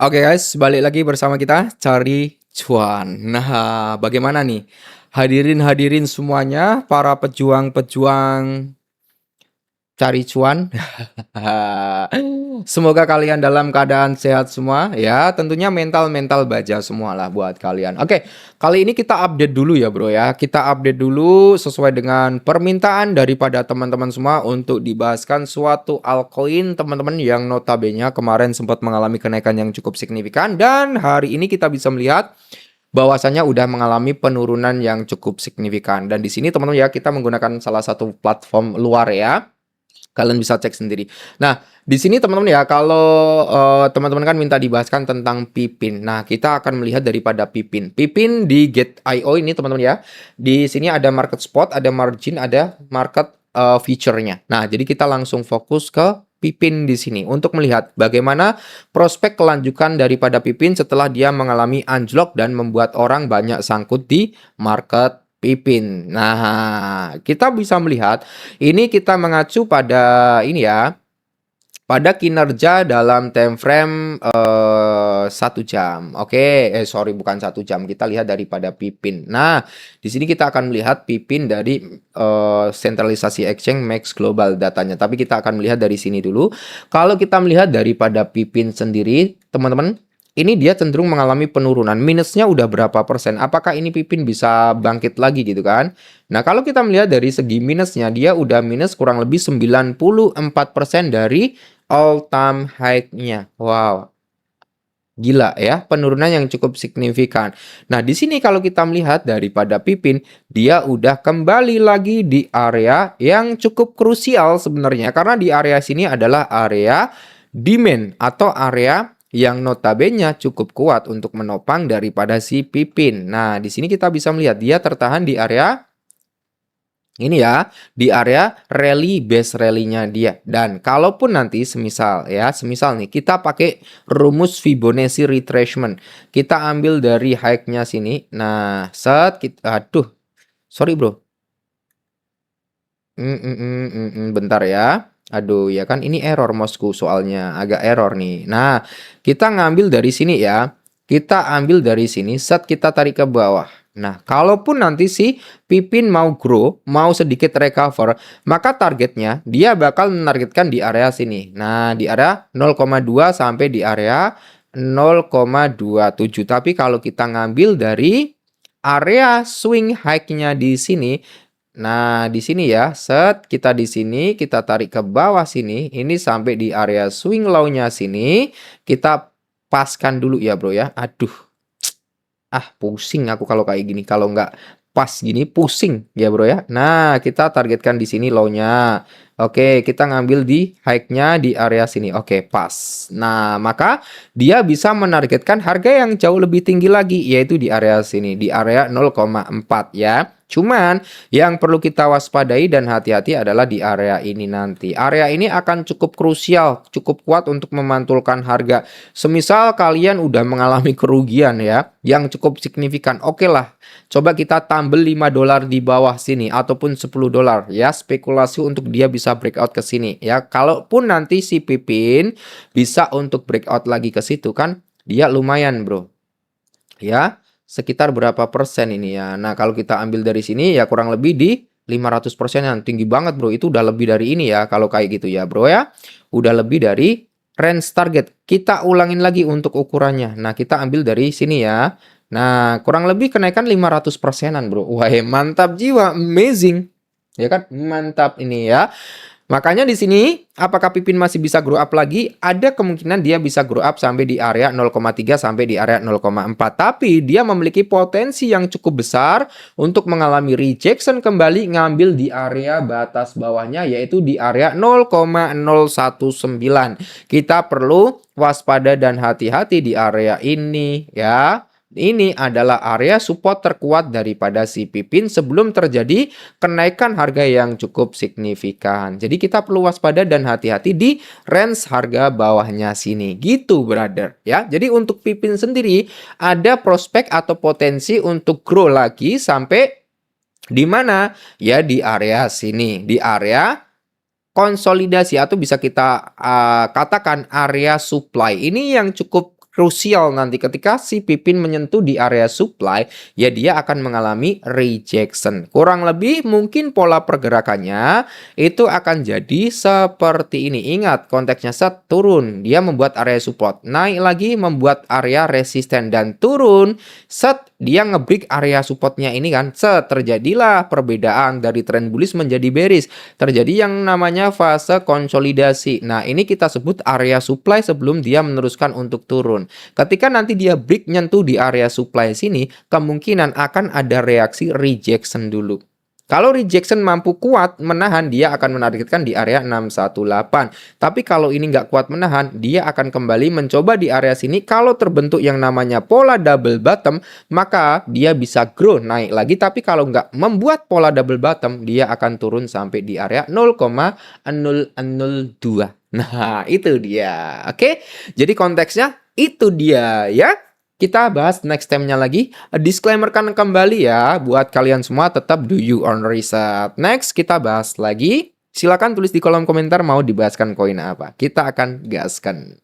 Oke guys, balik lagi bersama kita cari cuan. Nah, bagaimana nih? Hadirin-hadirin semuanya, para pejuang-pejuang cari cuan. Semoga kalian dalam keadaan sehat semua ya. Tentunya mental-mental baja semua lah buat kalian. Oke, kali ini kita update dulu ya bro ya. Kita update dulu sesuai dengan permintaan daripada teman-teman semua untuk dibahaskan suatu altcoin teman-teman yang notabene kemarin sempat mengalami kenaikan yang cukup signifikan. Dan hari ini kita bisa melihat bahwasanya udah mengalami penurunan yang cukup signifikan. Dan di sini teman-teman ya kita menggunakan salah satu platform luar ya. Kalian bisa cek sendiri. Nah, di sini teman-teman ya, kalau teman-teman kan minta dibahaskan tentang Pipin. Nah, kita akan melihat daripada Pipin. Pipin di Get.io ini teman-teman ya. Di sini ada market spot, ada margin, ada market feature-nya. Nah, jadi kita langsung fokus ke Pipin di sini untuk melihat bagaimana prospek kelanjutan daripada Pipin setelah dia mengalami anjlok dan membuat orang banyak sangkut di market Pipin. Nah, kita bisa melihat ini kita mengacu pada ini ya, pada kinerja dalam time frame 1 jam. Oke, sorry bukan 1 jam. Kita lihat daripada Pipin. Nah, di sini kita akan melihat Pipin dari sentralisasi exchange Max Global datanya. Tapi kita akan melihat dari sini dulu. Kalau kita melihat daripada Pipin sendiri, teman-teman, ini dia cenderung mengalami penurunan. Minusnya udah berapa persen? Apakah ini Pipin bisa bangkit lagi gitu kan? Nah, kalau kita melihat dari segi minusnya, dia udah minus kurang lebih 94% dari all time high-nya. Wow, gila ya, penurunan yang cukup signifikan. Nah, di sini kalau kita melihat daripada Pipin, dia udah kembali lagi di area yang cukup krusial sebenarnya. Karena di area sini adalah area demand atau area yang notabene cukup kuat untuk menopang daripada si Pipin. Nah, di sini kita bisa melihat dia tertahan di area ini ya, di area rally base rally-nya dia. Dan kalaupun nanti semisal nih kita pakai rumus Fibonacci retracement. Kita ambil dari high-nya sini. Nah, aduh, sorry bro. Bentar ya. Aduh, ya kan ini error mousku soalnya, agak error nih. Nah, kita ngambil dari sini ya. Kita ambil dari sini, kita tarik ke bawah. Nah, kalaupun nanti si Pipin mau grow, mau sedikit recover, maka targetnya dia bakal menargetkan di area sini. Nah, di area 0,2 sampai di area 0,27. Tapi kalau kita ngambil dari area swing high-nya di sini, nah, di sini ya, kita di sini, kita tarik ke bawah sini, ini sampai di area swing low-nya sini, kita paskan dulu ya bro ya. Aduh, pusing aku kalau kayak gini, kalau nggak pas gini pusing ya bro ya. Nah, kita targetkan di sini low-nya. Oke, kita ngambil di high-nya di area sini. Oke, pas. Nah, maka dia bisa menargetkan harga yang jauh lebih tinggi lagi, yaitu di area sini, di area 0,4 ya. Cuman yang perlu kita waspadai dan hati-hati adalah di area ini nanti. Area ini akan cukup krusial, cukup kuat untuk memantulkan harga. Semisal kalian udah mengalami kerugian ya, yang cukup signifikan. Oke lah, coba kita tambel 5 dolar di bawah sini ataupun 10 dolar ya, spekulasi untuk dia bisa breakout ke sini ya. Kalaupun nanti si Pipin bisa untuk breakout lagi ke situ kan, dia lumayan bro. Ya, sekitar berapa persen ini ya. Nah, kalau kita ambil dari sini ya kurang lebih di 500% yang tinggi banget bro. Itu udah lebih dari ini ya kalau kayak gitu ya bro ya. Udah lebih dari range target. Kita ulangin lagi untuk ukurannya. Nah, kita ambil dari sini ya. Nah, kurang lebih kenaikan 500%-an bro. Wah, mantap jiwa, amazing. Ya kan? Mantap ini ya. Makanya di sini, apakah Pipin masih bisa grow up lagi? Ada kemungkinan dia bisa grow up sampai di area 0,3 sampai di area 0,4. Tapi dia memiliki potensi yang cukup besar untuk mengalami rejection kembali ngambil di area batas bawahnya yaitu di area 0,019. Kita perlu waspada dan hati-hati di area ini ya. Ini adalah area support terkuat daripada si Pipin sebelum terjadi kenaikan harga yang cukup signifikan. Jadi kita perlu waspada dan hati-hati di range harga bawahnya sini. Gitu, brother. Ya, jadi untuk Pipin sendiri ada prospek atau potensi untuk grow lagi sampai di mana? Ya di area sini, di area konsolidasi atau bisa kita katakan area supply. Ini yang cukup krusial nanti ketika si Pipin menyentuh di area supply, ya dia akan mengalami rejection. Kurang lebih mungkin pola pergerakannya itu akan jadi seperti ini. Ingat, konteksnya set turun, dia membuat area support. Naik lagi membuat area resisten dan turun. Set dia ngebreak area supportnya ini kan. Set terjadilah perbedaan dari tren bullish menjadi bearish. Terjadi yang namanya fase konsolidasi. Nah, ini kita sebut area supply sebelum dia meneruskan untuk turun. Ketika nanti dia break nyentuh di area supply sini, kemungkinan akan ada reaksi rejection dulu. Kalau rejection mampu kuat menahan, dia akan menargetkan di area 618. Tapi kalau ini nggak kuat menahan, dia akan kembali mencoba di area sini. Kalau terbentuk yang namanya pola double bottom, maka dia bisa grow naik lagi. Tapi kalau nggak membuat pola double bottom, dia akan turun sampai di area 0,002. Nah, itu dia. Oke, jadi konteksnya itu dia ya. Kita bahas next time-nya lagi. Disclaimer kan kembali ya, buat kalian semua tetap do your own research. Next, kita bahas lagi. Silakan tulis di kolom komentar mau dibahaskan koin apa. Kita akan gaskan.